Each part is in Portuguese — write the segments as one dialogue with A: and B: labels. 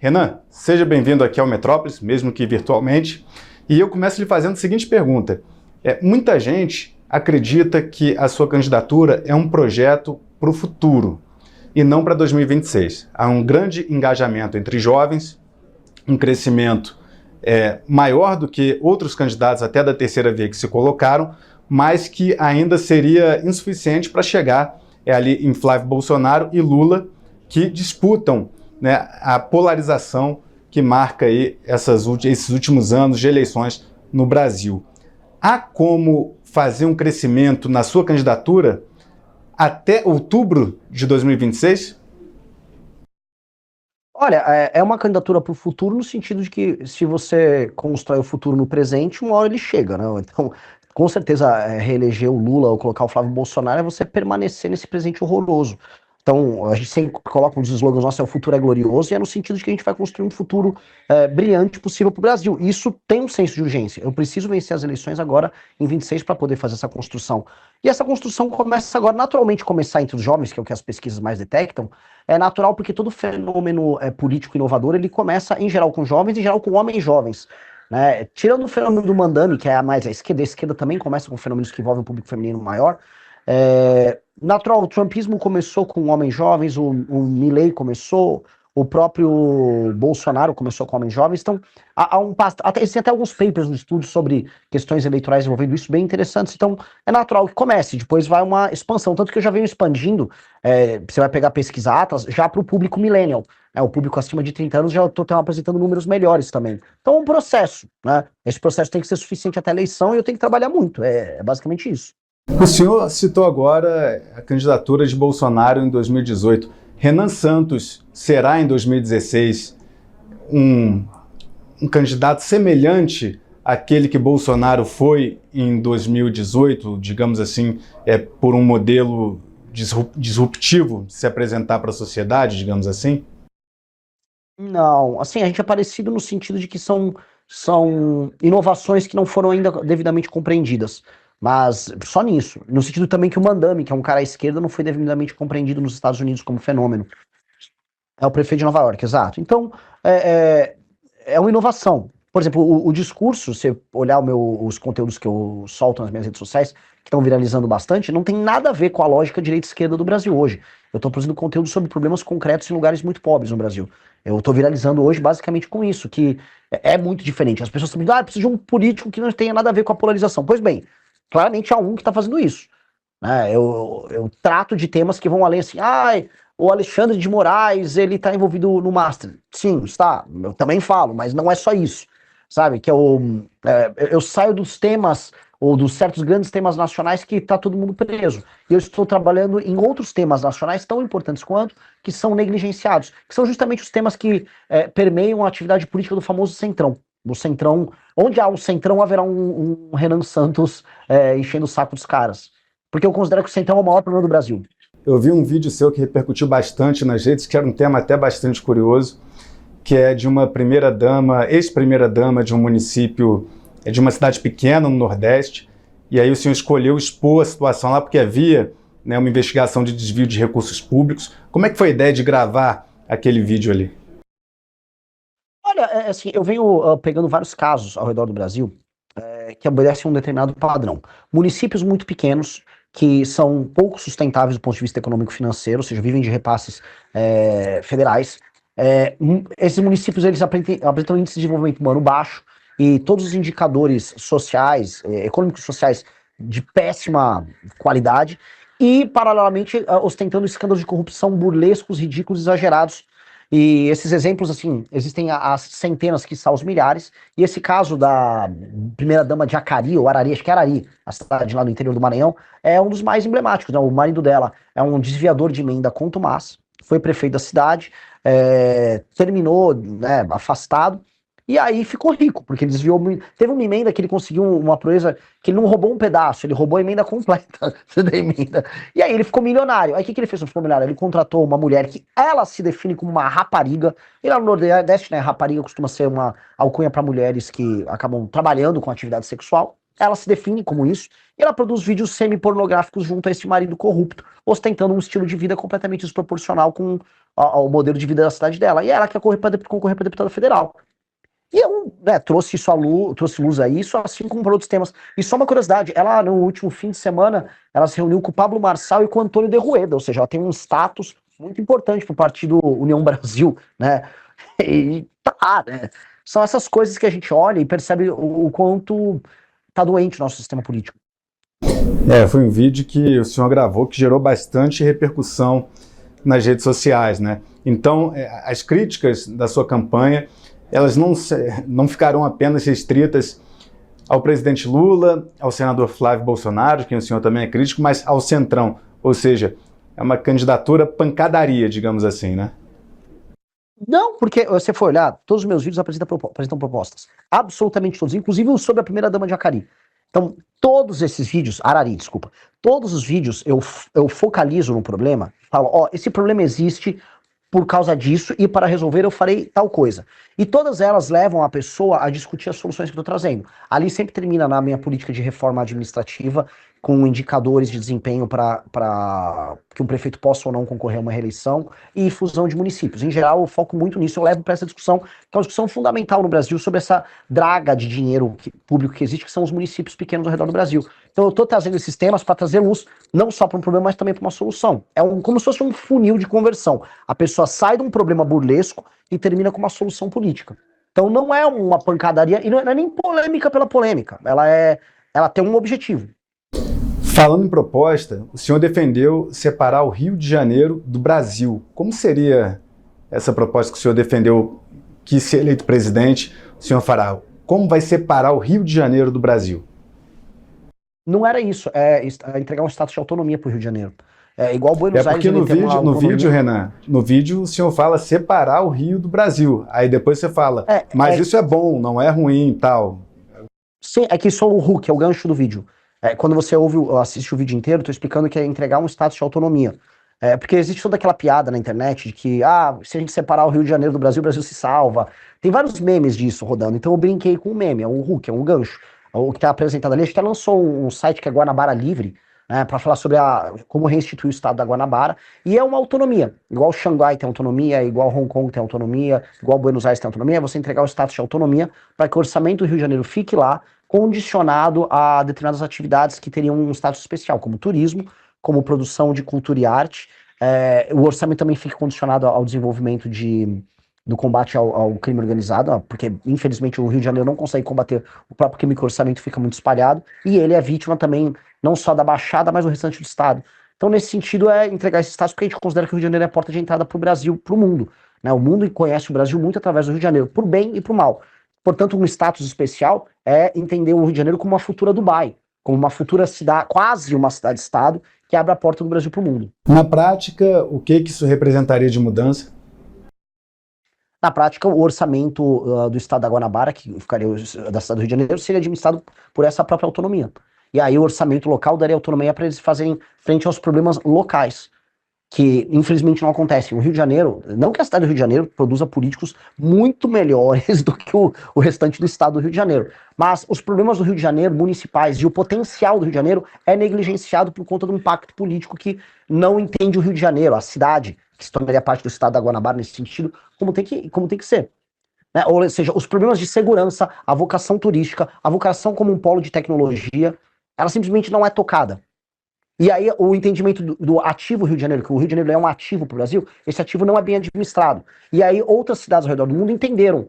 A: Renan, seja bem-vindo aqui ao Metrópolis, mesmo que virtualmente. E eu começo lhe fazendo a seguinte pergunta. Muita gente acredita que a sua candidatura é um projeto para o futuro e não para 2026. Há um grande engajamento entre jovens, um crescimento maior do que outros candidatos até da terceira via que se colocaram, mas que ainda seria insuficiente para chegar ali em Flávio Bolsonaro e Lula, que disputam, né, a polarização que marca aí esses últimos anos de eleições no Brasil. Há como fazer um crescimento na sua candidatura até outubro de 2026?
B: Olha, é uma candidatura para o futuro no sentido de que se você constrói o futuro no presente, uma hora ele chega, né? Então, com certeza, reeleger o Lula ou colocar o Flávio Bolsonaro é você permanecer nesse presente horroroso. Então, a gente sempre coloca um dos slogans nossos, o futuro é glorioso, e é no sentido de que a gente vai construir um futuro brilhante possível para o Brasil. E isso tem um senso de urgência. Eu preciso vencer as eleições agora, em 26, para poder fazer essa construção. E essa construção começa agora, naturalmente, começar entre os jovens, que é o que as pesquisas mais detectam. É natural porque todo fenômeno político inovador, ele começa, em geral, com jovens, em geral, com homens jovens. Né? Tirando o fenômeno do Mandani, que é a mais à esquerda, a esquerda também começa com fenômenos que envolvem um público feminino maior. Natural, o trumpismo começou com homens jovens, o Milley começou, o próprio Bolsonaro começou com homens jovens, então existem até alguns papers no estudo sobre questões eleitorais envolvendo isso bem interessantes, então é natural que comece, depois vai uma expansão, tanto que eu já venho expandindo, você vai pegar pesquisa Atlas, já para o público millennial, o público acima de 30 anos já estou apresentando números melhores também. Então é um processo, né? Esse processo tem que ser suficiente até a eleição e eu tenho que trabalhar muito, é basicamente isso.
A: O senhor citou agora a candidatura de Bolsonaro em 2018. Renan Santos será em 2016 um candidato semelhante àquele que Bolsonaro foi em 2018, digamos assim, por um modelo disruptivo de se apresentar para a sociedade, digamos assim?
B: Não, assim, a gente é parecido no sentido de que são inovações que não foram ainda devidamente compreendidas. Mas só nisso. No sentido também que o Mandami, que é um cara à esquerda, não foi devidamente compreendido nos Estados Unidos como fenômeno. É o prefeito de Nova York, exato. Então, é uma inovação. Por exemplo, o discurso, se você olhar os conteúdos que eu solto nas minhas redes sociais, que estão viralizando bastante, não tem nada a ver com a lógica direita-esquerda do Brasil hoje. Eu estou produzindo conteúdo sobre problemas concretos em lugares muito pobres no Brasil. Eu estou viralizando hoje basicamente com isso, que é muito diferente. As pessoas estão dizendo, precisa de um político que não tenha nada a ver com a polarização. Pois bem, claramente há um que está fazendo isso. Né? Eu trato de temas que vão além assim, o Alexandre de Moraes, ele está envolvido no Master. Sim, está, eu também falo, mas não é só isso. Sabe, que eu saio dos temas, ou dos certos grandes temas nacionais que está todo mundo preso. E eu estou trabalhando em outros temas nacionais tão importantes quanto, que são negligenciados, que são justamente os temas que permeiam a atividade política do famoso Centrão. O Centrão, onde há um Centrão, haverá um Renan Santos enchendo o saco dos caras. Porque eu considero que o Centrão é o maior problema do Brasil.
A: Eu vi um vídeo seu que repercutiu bastante nas redes, que era um tema até bastante curioso, que é de uma primeira-dama, ex-primeira-dama de um município, de uma cidade pequena no Nordeste, e aí o senhor escolheu expor a situação lá porque havia, né, uma investigação de desvio de recursos públicos. Como é que foi a ideia de gravar aquele vídeo ali?
B: Olha, assim, eu venho pegando vários casos ao redor do Brasil que obedecem a um determinado padrão. Municípios muito pequenos, que são pouco sustentáveis do ponto de vista econômico-financeiro, ou seja, vivem de repasses federais. Esses municípios, eles apresentam índice de desenvolvimento humano baixo e todos os indicadores sociais, econômicos sociais de péssima qualidade e, paralelamente, ostentando escândalos de corrupção burlescos, ridículos, exagerados. E esses exemplos, assim, existem as centenas, quiçá os milhares, e esse caso da primeira-dama de Acari, ou Arari, acho que é Arari, a cidade lá no interior do Maranhão, é um dos mais emblemáticos, né? O marido dela é um desviador de emenda contumaz, foi prefeito da cidade, terminou, né, afastado, e aí ficou rico, porque ele desviou. Teve uma emenda que ele conseguiu uma proeza que ele não roubou um pedaço, ele roubou a emenda completa da emenda. E aí ele ficou milionário. Aí o que ele fez quando ficou milionário? Ele contratou uma mulher que ela se define como uma rapariga. E lá no Nordeste, né, rapariga costuma ser uma alcunha para mulheres que acabam trabalhando com atividade sexual. Ela se define como isso, e ela produz vídeos semi-pornográficos junto a esse marido corrupto, ostentando um estilo de vida completamente desproporcional com ao modelo de vida da cidade dela. E ela quer concorrer para deputada federal. E eu, né, trouxe luz a isso, assim como para outros temas. E só uma curiosidade, ela no último fim de semana, ela se reuniu com o Pablo Marçal e com o Antônio de Rueda, ou seja, ela tem um status muito importante para o partido União Brasil, né? E tá, né? São essas coisas que a gente olha e percebe o quanto tá doente o nosso sistema político.
A: Foi um vídeo que o senhor gravou que gerou bastante repercussão nas redes sociais, né? Então, as críticas da sua campanha, elas não ficarão apenas restritas ao presidente Lula, ao senador Flávio Bolsonaro, quem o senhor também é crítico, mas ao Centrão, ou seja, é uma candidatura pancadaria, digamos assim, né?
B: Não, porque você for olhar, todos os meus vídeos apresentam propostas. Absolutamente todos, inclusive o sobre a primeira-dama de Jacari. Então, todos esses vídeos, Arari, desculpa, todos os vídeos eu focalizo no problema, falo, ó, esse problema existe por causa disso e para resolver eu farei tal coisa. E todas elas levam a pessoa a discutir as soluções que eu estou trazendo. Ali sempre termina na minha política de reforma administrativa, com indicadores de desempenho para que um prefeito possa ou não concorrer a uma reeleição e fusão de municípios. Em geral, eu foco muito nisso, eu levo para essa discussão, que é uma discussão fundamental no Brasil sobre essa draga de dinheiro público que existe, que são os municípios pequenos ao redor do Brasil. Então eu estou trazendo esses temas para trazer luz, não só para um problema, mas também para uma solução. Como se fosse um funil de conversão. A pessoa sai de um problema burlesco e termina com uma solução política. Então não é uma pancadaria, e não é nem polêmica pela polêmica, ela tem um objetivo.
A: Falando em proposta, o senhor defendeu separar o Rio de Janeiro do Brasil. Como seria essa proposta que o senhor defendeu, que se eleito presidente, o senhor fará? Como vai separar o Rio de Janeiro do Brasil?
B: Não era isso, é entregar um status de autonomia para o Rio de Janeiro. É igual Buenos Aires.
A: Porque no vídeo, Renan, no vídeo o senhor fala separar o Rio do Brasil. Aí depois você fala, mas isso é bom, não é ruim e tal.
B: Sim, é que só o hook, é o gancho do vídeo. Quando você assiste o vídeo inteiro, eu tô explicando que é entregar um status de autonomia. Porque existe toda aquela piada na internet de que, se a gente separar o Rio de Janeiro do Brasil, o Brasil se salva. Tem vários memes disso rodando, então eu brinquei com o meme, é um hook, é um gancho. O que está apresentado ali, a gente até lançou um site que é Guanabara Livre, né, para falar sobre como restituir o estado da Guanabara, e é uma autonomia. Igual Xangai tem autonomia, igual Hong Kong tem autonomia, igual Buenos Aires tem autonomia, é você entregar o status de autonomia para que o orçamento do Rio de Janeiro fique lá, condicionado a determinadas atividades que teriam um status especial, como turismo, como produção de cultura e arte. O orçamento também fica condicionado ao desenvolvimento do combate ao crime organizado, porque infelizmente o Rio de Janeiro não consegue combater o próprio crime, que o orçamento fica muito espalhado, e ele é vítima também não só da Baixada, mas do restante do Estado. Então, nesse sentido, é entregar esse status, porque a gente considera que o Rio de Janeiro é a porta de entrada para o Brasil, para o mundo. Né? O mundo conhece o Brasil muito através do Rio de Janeiro, por bem e por mal. Portanto, um status especial é entender o Rio de Janeiro como uma futura Dubai, como uma futura cidade, quase uma cidade-estado, que abre a porta do Brasil para o mundo.
A: Na prática, o que isso representaria de mudança?
B: Na prática, o orçamento do estado da Guanabara, que ficaria da cidade do Rio de Janeiro, seria administrado por essa própria autonomia. E aí o orçamento local daria autonomia para eles fazerem frente aos problemas locais, que infelizmente não acontecem. O Rio de Janeiro, não que a cidade do Rio de Janeiro produza políticos muito melhores do que o restante do estado do Rio de Janeiro, mas os problemas do Rio de Janeiro, municipais, e o potencial do Rio de Janeiro é negligenciado por conta do impacto político que não entende o Rio de Janeiro, a cidade, que se tornaria parte do estado da Guanabara nesse sentido, como tem que ser. Né? Ou seja, os problemas de segurança, a vocação turística, a vocação como um polo de tecnologia, ela simplesmente não é tocada. E aí o entendimento do ativo Rio de Janeiro, que o Rio de Janeiro é um ativo para o Brasil, esse ativo não é bem administrado. E aí outras cidades ao redor do mundo entenderam,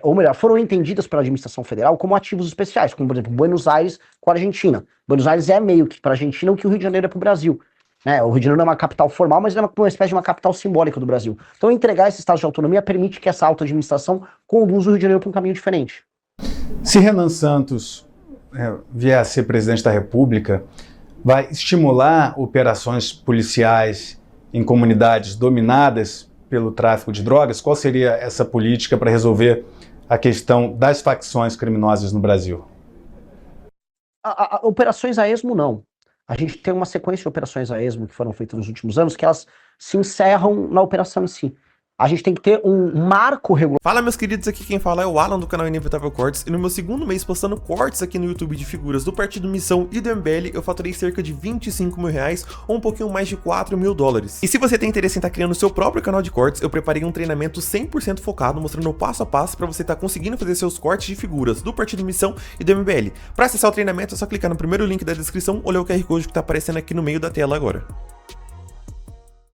B: ou melhor, foram entendidas pela administração federal como ativos especiais, como por exemplo Buenos Aires com a Argentina. Buenos Aires é meio que para a Argentina o que o Rio de Janeiro é para o Brasil. O Rio de Janeiro não é uma capital formal, mas é uma espécie de uma capital simbólica do Brasil. Então entregar esse estado de autonomia permite que essa auto-administração conduza o Rio de Janeiro para um caminho diferente.
A: Se Renan Santos vier a ser presidente da República, vai estimular operações policiais em comunidades dominadas pelo tráfico de drogas? Qual seria essa política para resolver a questão das facções criminosas no Brasil?
B: Operações a esmo, não. A gente tem uma sequência de operações a esmo que foram feitas nos últimos anos que elas se encerram na operação em si. a gente tem que ter um marco regular.
C: Fala, meus queridos, aqui quem fala é o Alan do canal Inevitável Cortes, e no meu segundo mês postando cortes aqui no YouTube de figuras do Partido Missão e do MBL, eu faturei cerca de 25 mil reais, ou um pouquinho mais de 4 mil dólares. E se você tem interesse em estar criando o seu próprio canal de cortes, eu preparei um treinamento 100% focado, mostrando o passo a passo para você estar conseguindo fazer seus cortes de figuras do Partido Missão e do MBL. Para acessar o treinamento é só clicar no primeiro link da descrição ou ler o QR Code que está aparecendo aqui no meio da tela agora.